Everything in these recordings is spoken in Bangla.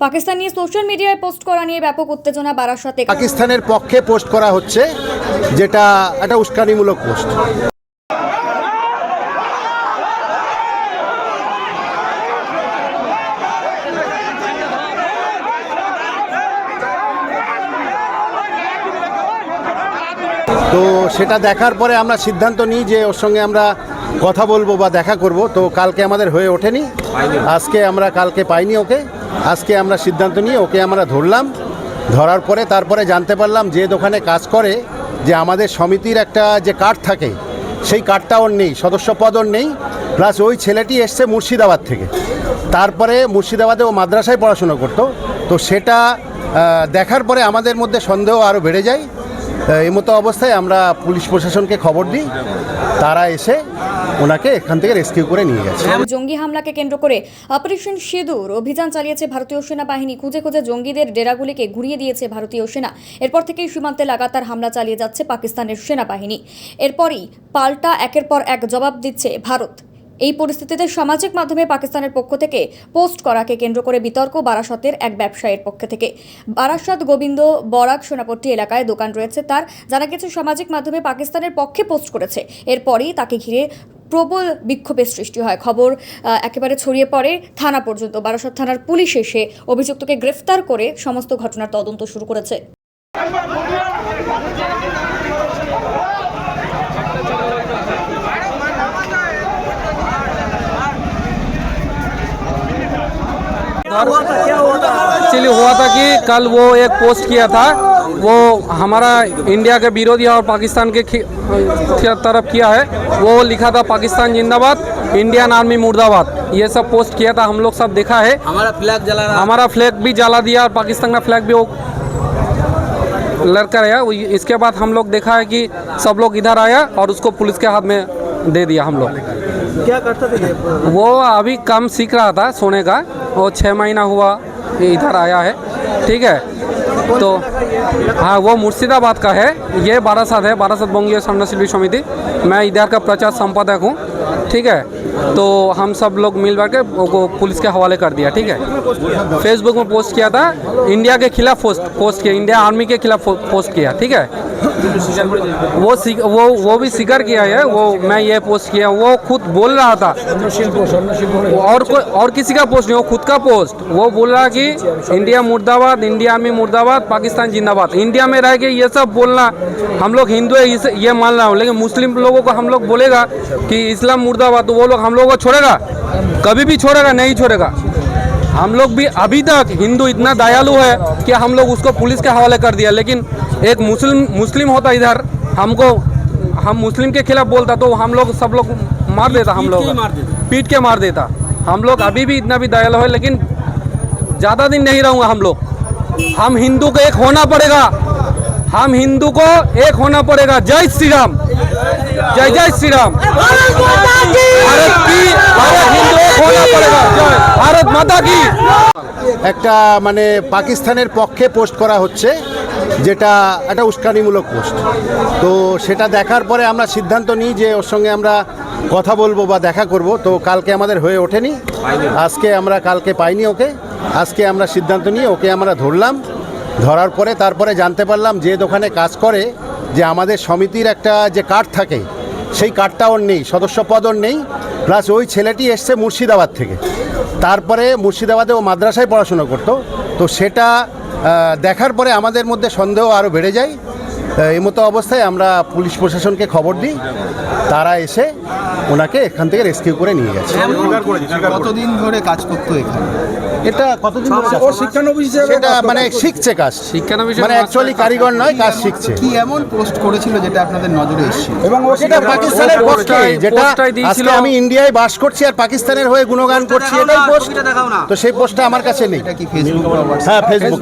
পাকিস্তান নিয়ে সোশ্যাল মিডিয়ায় পোস্ট করা নিয়ে ব্যাপক উত্তেজনা বারাসতে। পাকিস্তানের পক্ষে পোস্ট করা হচ্ছে, যেটা একটা উস্কানিমূলক পোস্ট। তো সেটা দেখার পরে আমরা সিদ্ধান্ত নিই যে ওর সঙ্গে আমরা কথা বলবো বা দেখা করব। তো কালকে আমাদের হয়ে ওঠেনি, কালকে পাইনি ওকে। আজকে আমরা সিদ্ধান্ত নিয়ে ওকে আমরা ধরলাম। ধরার পরে তারপরে জানতে পারলাম যে দোকানে কাজ করে যে আমাদের সমিতির একটা যে কার্ড থাকে সেই কার্ডটা ওর নেই, সদস্য পদ ওর নেই। প্লাস ওই ছেলেটি এসছে মুর্শিদাবাদ থেকে। তারপরে মুর্শিদাবাদে ও মাদ্রাসায় পড়াশুনো করতো। তো সেটা দেখার পরে আমাদের মধ্যে সন্দেহ আরও বেড়ে যায়। এই মতো অবস্থায় আমরা পুলিশ প্রশাসনকে খবর দিই, তারা এসে ওনাকে এখান থেকে রেস্কিউ করে নিয়ে গেছে। জঙ্গি হামলাকে কেন্দ্র করে অপারেশন সিঁদুর অভিযান চালিয়েছে ভারতীয় সেনাবাহিনী। খুঁজে খুঁজে জঙ্গিদের ডেরাগুলিকে ঘুরিয়ে দিয়েছে ভারতীয় সেনা। এরপর থেকেই সীমান্তে লাগাতার হামলা চালিয়ে যাচ্ছে পাকিস্তানের সেনাবাহিনী। এরপরই পাল্টা একের পর এক জবাব দিচ্ছে ভারত। এই পরিস্থিতিতে সামাজিক মাধ্যমে পাকিস্তানের পক্ষ থেকে পোস্ট করাকে কেন্দ্র করে বিতর্ক বারাসতের এক ব্যবসায়ীর পক্ষ থেকে। বারাসত গোবিন্দ বরাক সোনাপট্টি এলাকায় দোকান রয়েছে তার। জানা গেছে সামাজিক মাধ্যমে পাকিস্তানের পক্ষে পোস্ট করেছে। এরপরই তাকে ঘিরে প্রবল বিক্ষোভের সৃষ্টি হয়। খবর একেবারে ছড়িয়ে পড়ে থানা পর্যন্ত। বারাসত থানার পুলিশ এসে অভিযুক্তকে গ্রেফতার করে সমস্ত ঘটনার তদন্ত শুরু করেছে। एक्चुअली हुआ था कि कल वो एक पोस्ट किया था, वो हमारा इंडिया के विरोधी और पाकिस्तान के तरफ किया है। वो लिखा था पाकिस्तान जिंदाबाद, इंडियन आर्मी मुर्दाबाद, ये सब पोस्ट किया था। हम लोग सब देखा है। हमारा फ्लैग भी जला दिया और पाकिस्तान का फ्लैग भी वो लड़का आया। इसके बाद हम लोग देखा है कि सब लोग इधर आया और उसको पुलिस के हाथ में दे दिया। हम लोग क्या करता था ये? वो अभी काम सीख रहा था सोने का। वो 6 महीना हुआ इधर आया है, ठीक है। तो हाँ, वो मुर्शिदाबाद का है। ये बारासत है, बारासत बंगीय स्वर्ण समिति। मैं इधर का प्रचार संपादक हूँ, ठीक है। तो हम सब लोग मिल बैठ के वो पुलिस के हवाले कर दिया, ठीक है। फेसबुक में पोस्ट किया था, इंडिया के खिलाफ पोस्ट किया, इंडिया आर्मी के खिलाफ पोस्ट किया, ठीक है। वो भी स्वीकार किया है। वो मैं ये पोस्ट किया, वो खुद बोल रहा था। और किसी का पोस्ट नहीं, वो खुद का पोस्ट। वो बोल रहा कि इंडिया मुर्दाबाद, इंडिया आर्मी मुर्दाबाद, पाकिस्तान जिंदाबाद। इंडिया में रह के ये सब बोलना, हम लोग हिंदू है ये मान रहा हूँ, लेकिन मुस्लिम लोगों को हम लोग बोलेगा कि इस्लाम मुर्दाबाद, तो वो लोग हम लोगों को छोड़ेगा? कभी भी छोड़ेगा नहीं छोड़ेगा। हम लोग भी अभी तक हिंदू इतना दयालु है कि हम लोग उसको पुलिस के हवाले कर दिया। लेकिन एक मुस्लिम होता इधर, हम मुस्लिम के खिलाफ बोलता तो हम लोग सब लोग मार देता, हम लोग पीट के मार देता। हम लोग अभी भी इतना भी दयालु है, लेकिन ज़्यादा दिन नहीं रहूँगा हम लोग। हम हिंदू को एक होना पड़ेगा, हम हिंदू को एक होना पड़ेगा। जय श्री राम, जय जय श्री राम। भारत की, भारत हिंदू एक होना पड़ेगा। जय भारत माता की। একটা মানে পাকিস্তানের পক্ষে পোস্ট করা হচ্ছে, যেটা একটা উস্কানিমূলক পোস্ট। তো সেটা দেখার পরে আমরা সিদ্ধান্ত নিই যে ওর সঙ্গে আমরা কথা বলবো বা দেখা করব। তো কালকে আমাদের হয়ে ওঠেনি, কালকে পাইনি ওকে। আজকে আমরা সিদ্ধান্ত নিয়ে ওকে আমরা ধরলাম। ধরার পরে তারপরে জানতে পারলাম যে দোকানে কাজ করে যে আমাদের সমিতির একটা যে কার্ড থাকে সেই কার্ডটা ওর নেই, সদস্য পদ ওর নেই। প্লাস ওই ছেলেটি এসছে মুর্শিদাবাদ থেকে। তারপরে মুর্শিদাবাদে ও মাদ্রাসায় পড়াশুনো করতো। তো সেটা দেখার পরে আমাদের মধ্যে সন্দেহ আরও বেড়ে যায়। এই মতো অবস্থায় আমরা পুলিশ প্রশাসনকে খবর দিই, তারা এসে ওনাকে এখান থেকে রেস্কিউ করে নিয়ে গেছে। কতদিন ধরে কাজ করতো এখানে? এটা কতদিন ধরে কাজ করছে? শিক্ষানবিশ সেটা মানে শিখছে কাজ, মানে অ্যাকচুয়ালি কারিগর নয়, কাজ শিখছে। কি এমন পোস্ট করেছিল যেটা আপনাদের নজরে এসেছিল? এবং সেটা পাকিস্তানের পক্ষে, যেটা আজকে আমি ইন্ডিয়ায় বাস করছি আর পাকিস্তানের হয়ে গুণগান করছি, এটাই পোস্ট। তো সেই পোস্টটা আমার কাছে নেই। এটা কি ফেসবুক? হ্যাঁ, Facebook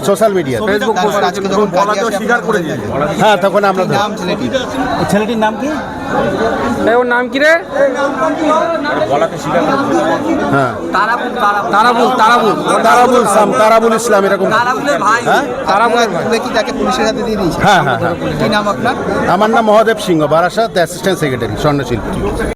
social media. Facebook post আজকে যখন কাজে স্বীকার করে দিলেন, হ্যাঁ, তখন আমরা নাম ছেলেটির? ছেলেটির নাম কি? ওর নাম কি রে? হ্যাঁ, তারাবুল ইসলাম এরকম। হ্যাঁ, তারাবুল কি তাকে পুলিশের হাতে দিয়ে দিয়েছে? হ্যাঁ। কি নাম আপনার? আমার নাম মহাদেব সিংহ, বারাসত অ্যাসিস্ট্যান্ট সেক্রেটারি স্বর্ণশিল্পী।